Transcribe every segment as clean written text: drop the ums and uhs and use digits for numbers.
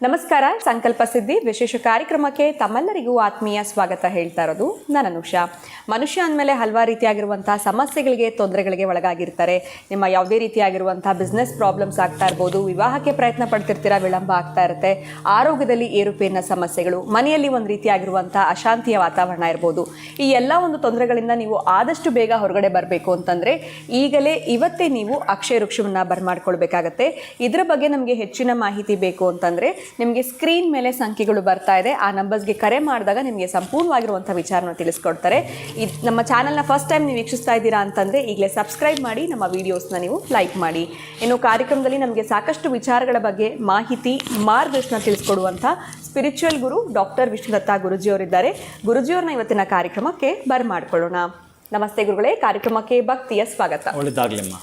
ನಮಸ್ಕಾರ. ಸಂಕಲ್ಪ ಸಿದ್ಧಿ ವಿಶೇಷ ಕಾರ್ಯಕ್ರಮಕ್ಕೆ ತಮ್ಮೆಲ್ಲರಿಗೂ ಆತ್ಮೀಯ ಸ್ವಾಗತ ಹೇಳ್ತಾ ಇರೋದು ನಾನು ಅನುಷಾ. ಮನುಷ್ಯ ಅಂದಮೇಲೆ ಹಲವಾರು ರೀತಿಯಾಗಿರುವಂತಹ ಸಮಸ್ಯೆಗಳಿಗೆ, ತೊಂದರೆಗಳಿಗೆ ಒಳಗಾಗಿರ್ತಾರೆ. ನಿಮ್ಮ ಯಾವುದೇ ರೀತಿಯಾಗಿರುವಂತಹ ಬಿಸ್ನೆಸ್ ಪ್ರಾಬ್ಲಮ್ಸ್ ಆಗ್ತಾ ಇರ್ಬೋದು, ವಿವಾಹಕ್ಕೆ ಪ್ರಯತ್ನ ಪಡ್ತಿರ್ತೀರಾ, ವಿಳಂಬ ಆಗ್ತಾ ಇರುತ್ತೆ, ಆರೋಗ್ಯದಲ್ಲಿ ಏರುಪೇರಿನ ಸಮಸ್ಯೆಗಳು, ಮನೆಯಲ್ಲಿ ಒಂದು ರೀತಿಯಾಗಿರುವಂತಹ ಅಶಾಂತಿಯ ವಾತಾವರಣ ಇರ್ಬೋದು. ಈ ಎಲ್ಲ ಒಂದು ತೊಂದರೆಗಳಿಂದ ನೀವು ಆದಷ್ಟು ಬೇಗ ಹೊರಗಡೆ ಬರಬೇಕು ಅಂತಂದರೆ ಇವತ್ತೇ ನೀವು ಅಕ್ಷಯ ವೃಕ್ಷವನ್ನು ಬರ್ಮಾಡ್ಕೊಳ್ಬೇಕಾಗತ್ತೆ. ಇದರ ಬಗ್ಗೆ ನಮಗೆ ಹೆಚ್ಚಿನ ಮಾಹಿತಿ ಬೇಕು ಅಂತಂದರೆ ನಿಮಗೆ ಸ್ಕ್ರೀನ್ ಮೇಲೆ ಸಂಖ್ಯೆಗಳು ಬರ್ತಾ ಇದೆ. ಆ ನಂಬರ್ಸ್ಗೆ ಕರೆ ಮಾಡಿದಾಗ ನಿಮಗೆ ಸಂಪೂರ್ಣವಾಗಿರುವಂಥ ವಿಚಾರನ ತಿಳಿಸ್ಕೊಡ್ತಾರೆ. ನಮ್ಮ ಚಾನಲ್ನ ಫಸ್ಟ್ ಟೈಮ್ ನೀವು ವೀಕ್ಷಿಸ್ತಾ ಇದ್ದೀರಾ ಅಂತಂದರೆ ಈಗಲೇ ಸಬ್ಸ್ಕ್ರೈಬ್ ಮಾಡಿ, ನಮ್ಮ ವೀಡಿಯೋಸ್ನ ನೀವು ಲೈಕ್ ಮಾಡಿ. ಇನ್ನು ಕಾರ್ಯಕ್ರಮದಲ್ಲಿ ನಮಗೆ ಸಾಕಷ್ಟು ವಿಚಾರಗಳ ಬಗ್ಗೆ ಮಾಹಿತಿ, ಮಾರ್ಗದರ್ಶನ ತಿಳಿಸ್ಕೊಡುವಂಥ ಸ್ಪಿರಿಚುವಲ್ ಗುರು ಡಾಕ್ಟರ್ ವಿಷ್ಣುದತ್ತ ಗುರುಜಿಯವರಿದ್ದಾರೆ. ಗುರುಜಿಯವ್ರನ್ನ ಇವತ್ತಿನ ಕಾರ್ಯಕ್ರಮಕ್ಕೆ ಬರ್ಮಾಡ್ಕೊಳ್ಳೋಣ. ನಮಸ್ತೆ ಗುರುಗಳೇ, ಕಾರ್ಯಕ್ರಮಕ್ಕೆ ಭಕ್ತಿಯ ಸ್ವಾಗತ. ಒಳ್ಳೆದಾಗ್ಲಿಮ್ಮ.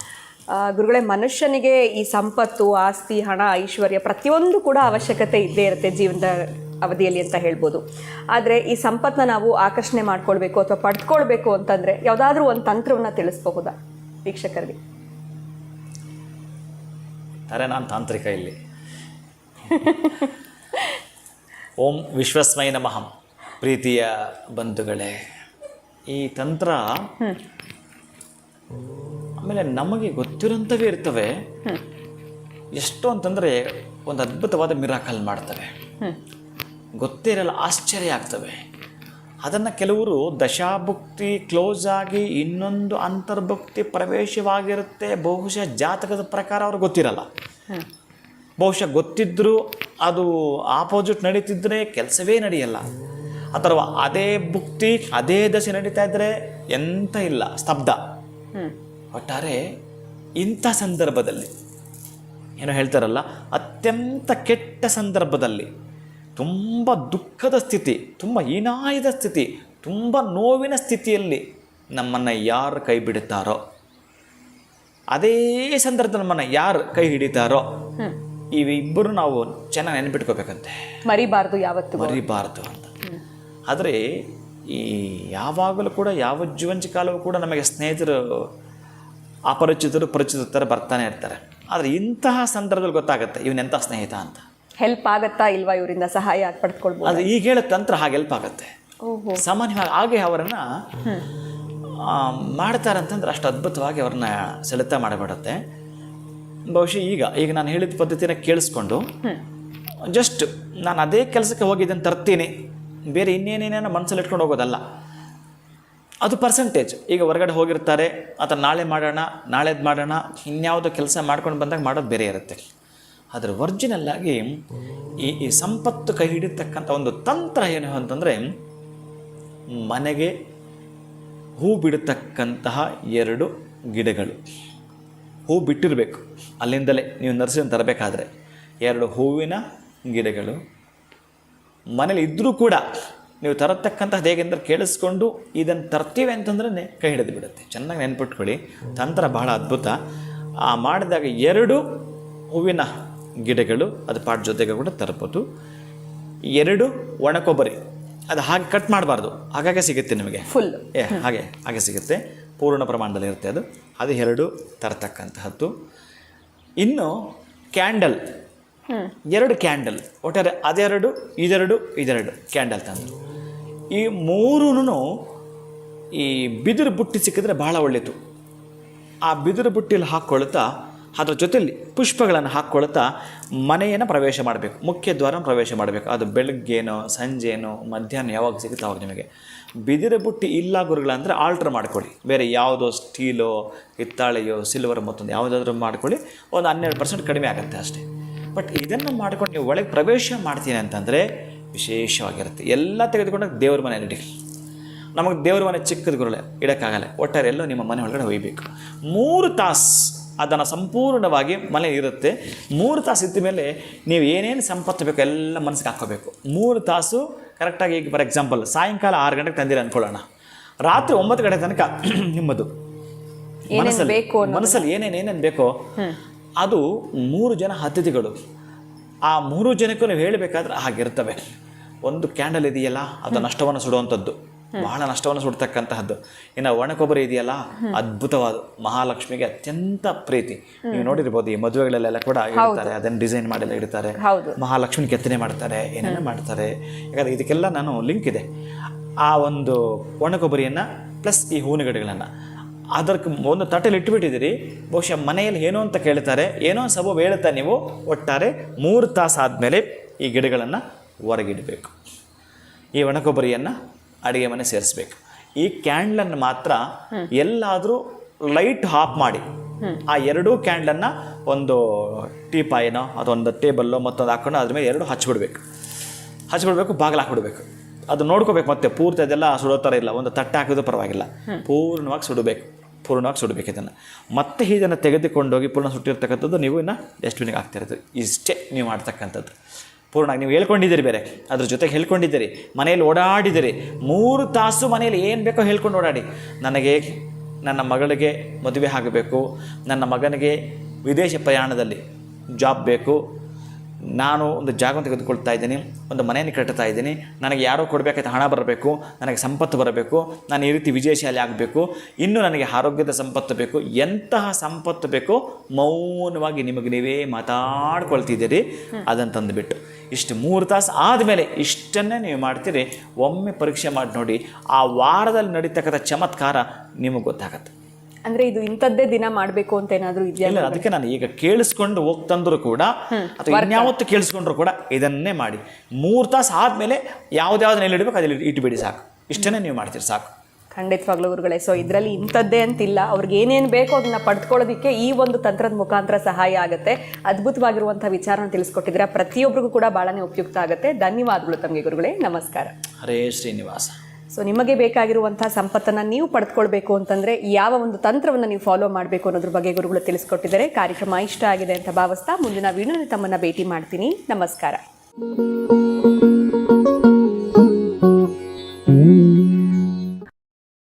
ಗುರುಗಳೇ, ಮನುಷ್ಯನಿಗೆ ಈ ಸಂಪತ್ತು, ಆಸ್ತಿ, ಹಣ, ಐಶ್ವರ್ಯ ಪ್ರತಿಯೊಂದು ಕೂಡ ಅವಶ್ಯಕತೆ ಇದ್ದೇ ಇರುತ್ತೆ ಜೀವನದ ಅವಧಿಯಲ್ಲಿ ಅಂತ ಹೇಳ್ಬೋದು. ಆದರೆ ಈ ಸಂಪತ್ತನ್ನ ನಾವು ಆಕರ್ಷಣೆ ಮಾಡ್ಕೊಳ್ಬೇಕು ಅಥವಾ ಪಡ್ಕೊಳ್ಬೇಕು ಅಂತಂದರೆ ಯಾವುದಾದ್ರೂ ಒಂದು ತಂತ್ರವನ್ನು ತಿಳಿಸಬಹುದಾ ವೀಕ್ಷಕರಿಗೆ? ನಾನು ತಾಂತ್ರಿಕ ಇಲ್ಲಿ. ಓಂ ವಿಶ್ವಸ್ಮೈ ನಮಃ. ಪ್ರೀತಿಯ ಬಂಧುಗಳೇ, ಈ ತಂತ್ರ ಆಮೇಲೆ ನಮಗೆ ಗೊತ್ತಿರೋಂಥವೇ ಇರ್ತವೆ. ಎಷ್ಟು ಅಂತಂದರೆ ಒಂದು ಅದ್ಭುತವಾದ ಮಿರಾಕಲ್ ಮಾಡ್ತವೆ, ಗೊತ್ತೇ ಇರಲ್ಲ, ಆಶ್ಚರ್ಯ ಆಗ್ತವೆ. ಅದನ್ನು ಕೆಲವರು ದಶಾಭುಕ್ತಿ ಕ್ಲೋಸ್ ಆಗಿ ಇನ್ನೊಂದು ಅಂತರ್ಭುಕ್ತಿ ಪ್ರವೇಶವಾಗಿರುತ್ತೆ. ಬಹುಶಃ ಜಾತಕದ ಪ್ರಕಾರ ಅವ್ರಿಗೆ ಗೊತ್ತಿರಲ್ಲ. ಬಹುಶಃ ಗೊತ್ತಿದ್ದರೂ ಅದು ಆಪೋಸಿಟ್ ನಡೀತಿದ್ರೆ ಕೆಲಸವೇ ನಡೆಯಲ್ಲ. ಅಥವಾ ಅದೇ ಭುಕ್ತಿ ಅದೇ ದಶೆ ನಡೀತಾ ಇದ್ದರೆ ಎಂತ ಇಲ್ಲ, ಸ್ತಬ್ಧ. ಒಟ್ಟಾರೆ ಇಂಥ ಸಂದರ್ಭದಲ್ಲಿ ಏನೋ ಹೇಳ್ತಾರಲ್ಲ, ಅತ್ಯಂತ ಕೆಟ್ಟ ಸಂದರ್ಭದಲ್ಲಿ, ತುಂಬ ದುಃಖದ ಸ್ಥಿತಿ, ತುಂಬ ಹೀನಾಯದ ಸ್ಥಿತಿ, ತುಂಬ ನೋವಿನ ಸ್ಥಿತಿಯಲ್ಲಿ ನಮ್ಮನ್ನು ಯಾರು ಕೈ ಬಿಡುತ್ತಾರೋ, ಅದೇ ಸಂದರ್ಭದಲ್ಲಿ ನಮ್ಮನ್ನು ಯಾರು ಕೈ ಹಿಡಿತಾರೋ, ಇವಿಬ್ಬರು ನಾವು ಚೆನ್ನಾಗಿ ನೆನ್ಪಿಟ್ಕೋಬೇಕಂತೆ. ಮರಿಬಾರ್ದು, ಯಾವತ್ತು ಮರಿಬಾರ್ದು ಅಂತ. ಆದರೆ ಈ ಯಾವಾಗಲೂ ಕೂಡ ಯಾವ ಜೀವಂಚ ಕಾಲವೂ ಕೂಡ ನಮಗೆ ಸ್ನೇಹಿತರು, ಅಪರಿಚಿತರು, ಪರಿಚಿತರ ಥರ ಬರ್ತಾನೆ ಇರ್ತಾರೆ. ಆದರೆ ಇಂತಹ ಸಂದರ್ಭದಲ್ಲಿ ಗೊತ್ತಾಗುತ್ತೆ ಇವನೆಂಥ ಸ್ನೇಹಿತ ಅಂತ. ಹೆಲ್ಪ್ ಆಗುತ್ತಾ ಇಲ್ವಾ, ಇವರಿಂದ ಸಹಾಯ ಪಡ್ಕೊಳ್ಬೋದು. ಅದು ಈಗ ಹೇಳೋ ತಂತ್ರ ಹಾಗೆ ಹೆಲ್ಪ್ ಆಗುತ್ತೆ. ಸಾಮಾನ್ಯವಾಗಿ ಹಾಗೆ ಅವರನ್ನು ಮಾಡ್ತಾರಂತಂದ್ರೆ ಅಷ್ಟು ಅದ್ಭುತವಾಗಿ ಅವ್ರನ್ನ ಸೆಳೆತ ಮಾಡಿಬಿಡುತ್ತೆ. ಬಹುಶಃ ಈಗ ನಾನು ಹೇಳಿದ ಪದ್ಧತಿನ ಕೇಳಿಸ್ಕೊಂಡು ಜಸ್ಟ್ ನಾನು ಅದೇ ಕೆಲಸಕ್ಕೆ ಹೋಗಿದ್ದನ್ನು ತರ್ತೀನಿ, ಬೇರೆ ಇನ್ನೇನೇನೇನೋ ಮನಸ್ಸಲ್ಲಿ ಇಟ್ಕೊಂಡು ಹೋಗೋದಲ್ಲ. ಅದು ಪರ್ಸೆಂಟೇಜ್. ಈಗ ಹೊರಗಡೆ ಹೋಗಿರ್ತಾರೆ, ಅಥವಾ ನಾಳೆ ಮಾಡೋಣ, ನಾಳೆದು ಮಾಡೋಣ, ಇನ್ಯಾವುದೋ ಕೆಲಸ ಮಾಡ್ಕೊಂಡು ಬಂದಾಗ ಮಾಡೋದು ಬೇರೆ ಇರುತ್ತೆ. ಆದರೆ ಒರಿಜಿನಲ್ಲಾಗಿ ಈ ಸಂಪತ್ತು ಕೈ ಹಿಡಿತಕ್ಕಂಥ ಒಂದು ತಂತ್ರ ಏನು ಅಂತಂದರೆ, ಮನೆಗೆ ಹೂ ಬಿಡತಕ್ಕಂತಹ 2 ಗಿಡಗಳು, ಹೂ ಬಿಟ್ಟಿರಬೇಕು, ಅಲ್ಲಿಂದಲೇ ನೀವು ನರ್ಸರಿಯನ್ನು ತರಬೇಕಾದ್ರೆ 2 ಹೂವಿನ ಗಿಡಗಳು ಮನೇಲಿ ಇದ್ದರೂ ಕೂಡ ನೀವು ತರತಕ್ಕಂಥದ್ದು ಹೇಗೆಂದ್ರೆ ಕೇಳಿಸ್ಕೊಂಡು ಇದನ್ನು ತರ್ತೀವಿ ಅಂತಂದ್ರೆ ಕೈ ಹಿಡಿದು ಬಿಡುತ್ತೆ. ಚೆನ್ನಾಗಿ ನೆನ್ಪಿಟ್ಕೊಳ್ಳಿ, ತಂತ್ರ ಬಹಳ ಅದ್ಭುತ. ಮಾಡಿದಾಗ 2 ಹೂವಿನ ಗಿಡಗಳು, ಅದು ಪಾಟ್ ಜೊತೆಗೆ ಕೂಡ ತರ್ಬೋದು. 2 ಒಣಕೊಬ್ಬರಿ, ಅದು ಹಾಗೆ ಕಟ್ ಮಾಡಬಾರ್ದು, ಹಾಗಾಗಿ ಸಿಗುತ್ತೆ ನಿಮಗೆ ಫುಲ್, ಹಾಗೆ ಸಿಗುತ್ತೆ, ಪೂರ್ಣ ಪ್ರಮಾಣದಲ್ಲಿ ಇರುತ್ತೆ. ಅದು 2 ತರತಕ್ಕಂತಹದ್ದು. ಇನ್ನು ಕ್ಯಾಂಡಲ್, 2 ಕ್ಯಾಂಡಲ್, ಒಟ್ಟಾರೆ ಅದೆರಡು ಇದೆರಡು ಕ್ಯಾಂಡಲ್ ತಂದು, ಈ 3 ಈ ಬಿದಿರು ಬುಟ್ಟಿ ಸಿಕ್ಕಿದ್ರೆ ಭಾಳ ಒಳ್ಳೆಯದು. ಆ ಬಿದಿರು ಬುಟ್ಟಿಯಲ್ಲಿ ಹಾಕ್ಕೊಳ್ತಾ ಅದರ ಜೊತೆಯಲ್ಲಿ ಪುಷ್ಪಗಳನ್ನು ಹಾಕ್ಕೊಳ್ತಾ ಮನೆಯನ್ನು ಪ್ರವೇಶ ಮಾಡಬೇಕು, ಮುಖ್ಯ ದ್ವಾರ ಪ್ರವೇಶ ಮಾಡಬೇಕು. ಅದು ಬೆಳಗ್ಗೇನೋ ಸಂಜೆನೋ ಮಧ್ಯಾಹ್ನ ಯಾವಾಗ ಸಿಗುತ್ತೆ ಅವಾಗ. ನಿಮಗೆ ಬಿದಿರು ಬುಟ್ಟಿ ಇಲ್ಲ ಗುರುಗಳಂದರೆ ಆಲ್ಟ್ರ್ ಮಾಡ್ಕೊಳ್ಳಿ, ಬೇರೆ ಯಾವುದೋ ಸ್ಟೀಲೋ, ಹಿತ್ತಾಳೆಯೋ, ಸಿಲ್ವರ್ ಮತ್ತೊಂದು ಯಾವುದಾದ್ರೂ ಮಾಡ್ಕೊಳ್ಳಿ, ಒಂದು 12% ಕಡಿಮೆ ಆಗುತ್ತೆ ಅಷ್ಟೇ. ಬಟ್ ಇದನ್ನು ಮಾಡ್ಕೊಂಡು ನೀವು ಒಳಗೆ ಪ್ರವೇಶ ಮಾಡ್ತೀನಿ ಅಂತಂದರೆ ವಿಶೇಷವಾಗಿರುತ್ತೆ. ಎಲ್ಲ ತೆಗೆದುಕೊಂಡಾಗ ದೇವ್ರ ಮನೆಯಲ್ಲಿ ಇಡಿ. ನಮಗೆ ದೇವ್ರ ಮನೆ ಚಿಕ್ಕದ ಗುರುಳೆ ಇಡೋಕ್ಕಾಗಲ್ಲ, ಒಟ್ಟಾರೆ ಎಲ್ಲೋ ನಿಮ್ಮ ಮನೆ ಒಳಗಡೆ ಒಯ್ಯಬೇಕು. 3 ತಾಸು ಅದನ್ನು ಸಂಪೂರ್ಣವಾಗಿ ಮನೆ ಇರುತ್ತೆ. 3 ತಾಸು ಇದ್ದ ಮೇಲೆ ನೀವು ಏನೇನು ಸಂಪತ್ತು ಬೇಕೋ ಎಲ್ಲ ಮನಸ್ಸಿಗೆ ಹಾಕ್ಕೋಬೇಕು. 3 ತಾಸು ಕರೆಕ್ಟಾಗಿ, ಈಗ ಫಾರ್ ಎಕ್ಸಾಂಪಲ್ ಸಾಯಂಕಾಲ 6 ಗಂಟೆಗೆ ತಂದಿರ ಅಂದ್ಕೊಳ್ಳೋಣ, ರಾತ್ರಿ 9 ಗಂಟೆ ತನಕ ನಿಮ್ಮದು ಮನಸ್ಸಲ್ಲಿ ಏನೇನು ಬೇಕೋ ಅದು 3 ಜನ ಅತಿಥಿಗಳು. ಆ 3 ಜನಕ್ಕೂ ನೀವು ಹೇಳಬೇಕಾದ್ರೆ ಹಾಗಿರ್ತವೆ. ಒಂದು ಕ್ಯಾಂಡಲ್ ಇದೆಯಲ್ಲ, ಅದು ನಷ್ಟವನ್ನು ಸುಡುವಂಥದ್ದು. ಬಹಳ ನಷ್ಟವನ್ನು ಸುಡ್ತಕ್ಕಂತಹದ್ದು. ಇನ್ನು ಒಣ ಕೊಬ್ಬರಿ ಇದೆಯಲ್ಲ, ಅದ್ಭುತವಾದ, ಮಹಾಲಕ್ಷ್ಮಿಗೆ ಅತ್ಯಂತ ಪ್ರೀತಿ. ನೀವು ನೋಡಿರ್ಬೋದು ಈ ಮದುವೆಗಳಲ್ಲೆಲ್ಲ ಕೂಡ ಇಡ್ತಾರೆ, ಅದನ್ನು ಡಿಸೈನ್ ಮಾಡಿಲ್ಲ ಇಡ್ತಾರೆ, ಮಹಾಲಕ್ಷ್ಮಿ ಕೆತ್ತನೆ ಮಾಡ್ತಾರೆ, ಏನೇನೋ ಮಾಡ್ತಾರೆ. ಯಾಕಂದ್ರೆ ಇದಕ್ಕೆಲ್ಲ ನಾನು ಲಿಂಕ್ ಇದೆ. ಆ ಒಂದು ಒಣ ಕೊಬ್ಬರಿಯನ್ನು ಪ್ಲಸ್ ಈ ಹೂವಿನ ಗಿಡಗಳನ್ನು ಅದಕ್ಕೆ ಒಂದು ತಟ್ಟೆಲಿ ಇಟ್ಬಿಟ್ಟಿದ್ದೀರಿ. ಬಹುಶಃ ಮನೆಯಲ್ಲಿ ಏನೋ ಅಂತ ಕೇಳ್ತಾರೆ, ಏನೋ ಸಬು ಹೇಳ್ತಾ ನೀವು ಒಟ್ಟಾರೆ 3 ತಾಸು ಆದಮೇಲೆ ಈ ಗಿಡಗಳನ್ನು ಹೊರಗಿಡಬೇಕು. ಈ ಒಣ ಕೊಬ್ಬರಿಯನ್ನು ಅಡುಗೆ ಮನೆ ಸೇರಿಸ್ಬೇಕು. ಈ ಕ್ಯಾಂಡ್ಲನ್ನು ಮಾತ್ರ ಎಲ್ಲಾದರೂ ಲೈಟ್ ಆಫ್ ಮಾಡಿ ಆ 2 ಕ್ಯಾಂಡ್ಲನ್ನು ಒಂದು ಟೀಪಾಯಿನೋ ಅಥವಾ ಒಂದು ಟೇಬಲ್ಲೋ ಮತ್ತೊಂದು ಹಾಕ್ಕೊಂಡು ಅದ್ರ ಮೇಲೆ 2 ಹಚ್ಬಿಡ್ಬೇಕು, ಬಾಗಿಲು ಹಾಕ್ಬಿಡ್ಬೇಕು. ಅದು ನೋಡ್ಕೋಬೇಕು, ಮತ್ತೆ ಪೂರ್ತಿ ಅದೆಲ್ಲ ಸುಡೋ ಥರ ಇಲ್ಲ, ಒಂದು ತಟ್ಟೆ ಹಾಕಿದ್ರು ಪರವಾಗಿಲ್ಲ, ಪೂರ್ಣವಾಗಿ ಸುಡಬೇಕು ಇದನ್ನು. ಮತ್ತೆ ಇದನ್ನು ತೆಗೆದುಕೊಂಡೋಗಿ ಪೂರ್ಣ ಸುಟ್ಟಿರ್ತಕ್ಕಂಥದ್ದು ನೀವು ಇನ್ನು ಡಸ್ಟ್ಬಿನ್ಗೆ ಹಾಕ್ತಿರೋದು. ಇಷ್ಟೇ ನೀವು ಮಾಡ್ತಕ್ಕಂಥದ್ದು. ಪೂರ್ಣ ನೀವು ಹೇಳ್ಕೊಂಡಿದ್ದೀರಿ, ಬೇರೆ ಅದ್ರ ಜೊತೆಗೆ ಹೇಳ್ಕೊಂಡಿದ್ದೀರಿ, ಮನೆಯಲ್ಲಿ ಓಡಾಡಿದ್ದೀರಿ, 3 ತಾಸು ಮನೆಯಲ್ಲಿ ಏನು ಬೇಕೋ ಹೇಳ್ಕೊಂಡು ಓಡಾಡಿ. ನನಗೆ ನನ್ನ ಮಗಳಿಗೆ ಮದುವೆ ಆಗಬೇಕು, ನನ್ನ ಮಗನಿಗೆ ವಿದೇಶ ಪ್ರಯಾಣದಲ್ಲಿ ಜಾಬ್ ಬೇಕು, ನಾನು ಒಂದು ಜಾಗವನ್ನು ತೆಗೆದುಕೊಳ್ತಾ ಇದ್ದೀನಿ, ಒಂದು ಮನೆಯನ್ನು ಕಟ್ತಾ ಇದ್ದೀನಿ, ನನಗೆ ಯಾರೋ ಕೊಡಬೇಕಾದ ಹಣ ಬರಬೇಕು, ನನಗೆ ಸಂಪತ್ತು ಬರಬೇಕು, ನಾನು ಈ ರೀತಿ ವಿಜಯಶಾಲಿ ಆಗಬೇಕು, ಇನ್ನು ನನಗೆ ಆರೋಗ್ಯದ ಸಂಪತ್ತು ಬೇಕು, ಎಂತಹ ಸಂಪತ್ತು ಬೇಕೋ ಮೌನವಾಗಿ ನಿಮಗೆ ನೀವೇ ಮಾತಾಡ್ಕೊಳ್ತಿದ್ದೀರಿ. ಅದನ್ನು ತಂದುಬಿಟ್ಟು ಇಷ್ಟು 3 ತಾಸು ಆದಮೇಲೆ ಇಷ್ಟನ್ನೇ ನೀವು ಮಾಡ್ತೀರಿ. ಒಮ್ಮೆ ಪರೀಕ್ಷೆ ಮಾಡಿ ನೋಡಿ, ಆ ವಾರದಲ್ಲಿ ನಡೀತಕ್ಕಂಥ ಚಮತ್ಕಾರ ನಿಮಗೆ ಗೊತ್ತಾಗತ್ತೆ. ಅಂದ್ರೆ ಇದು ಇಂಥದ್ದೇ ದಿನ ಮಾಡಬೇಕು ಅಂತ ಏನಾದರೂ ಇದೆಯಾ? ಇಲ್ಲ, ಅದಕ್ಕೆ ನಾನು ಈಗ ಕೇಳಿಸ್ಕೊಂಡು ಹೋಗ್ತಂದ್ರು ಕೂಡ ಅಥವಾ ಇನ್ಯಾವತ್ತು ಕೇಳಿಸ್ಕೊಂಡ್ರು ಕೂಡ ಇದನ್ನೇ ಮಾಡಿ. 3 ತಾಸು ಆದಮೇಲೆ ಯಾವ್ದಾವ್ದನ್ನ ಇಡಬೇಕು ಅದಲ್ಲಿ ಇಟ್ಬಿಡಿ, ಸಾಕು. ಇಷ್ಟನ್ನೇ ನೀವು ಮಾಡ್ತೀರಿ, ಸಾಕು. ಖಂಡಿತವಾಗ್ಲೂ ಗುರುಗಳೇ. ಸೊ ಇದರಲ್ಲಿ ಇಂಥದ್ದೇ ಅಂತಿಲ್ಲ, ಅವ್ರಿಗೆ ಏನೇನು ಬೇಕೋ ಅದನ್ನ ಪಡೆದುಕೊಳ್ಳೋದಕ್ಕೆ ಈ ಒಂದು ತಂತ್ರದ ಮುಖಾಂತರ ಸಹಾಯ ಆಗುತ್ತೆ. ಅದ್ಭುತವಾಗಿರುವಂಥ ವಿಚಾರನ ತಿಳಿಸ್ಕೊಟ್ಟಿದ್ದೀರಾ, ಪ್ರತಿಯೊಬ್ಬರಿಗೂ ಕೂಡ ಭಾಳನೇ ಉಪಯುಕ್ತ ಆಗುತ್ತೆ. ಧನ್ಯವಾದಗಳು ತಮಗೆ ಗುರುಗಳೇ, ನಮಸ್ಕಾರ. ಹರೇ ಶ್ರೀನಿವಾಸ. ಸೊ ನಿಮಗೆ ಬೇಕಾಗಿರುವಂಥ ಸಂಪತ್ತನ್ನು ನೀವು ಪಡೆದುಕೊಳ್ಬೇಕು ಅಂತಂದರೆ ಯಾವ ಒಂದು ತಂತ್ರವನ್ನು ನೀವು ಫಾಲೋ ಮಾಡಬೇಕು ಅನ್ನೋದ್ರ ಬಗ್ಗೆ ಗುರುಗಳು ತಿಳಿಸ್ಕೊಟ್ಟಿದ್ದಾರೆ. ಕಾರ್ಯಕ್ರಮ ಇಷ್ಟ ಆಗಿದೆ ಅಂತ ಭಾವಿಸ್ತಾ ಮುಂದಿನ ವಿಡಿಯೋದಲ್ಲಿ ತಮ್ಮನ್ನು ಭೇಟಿ ಮಾಡ್ತೀನಿ. ನಮಸ್ಕಾರ.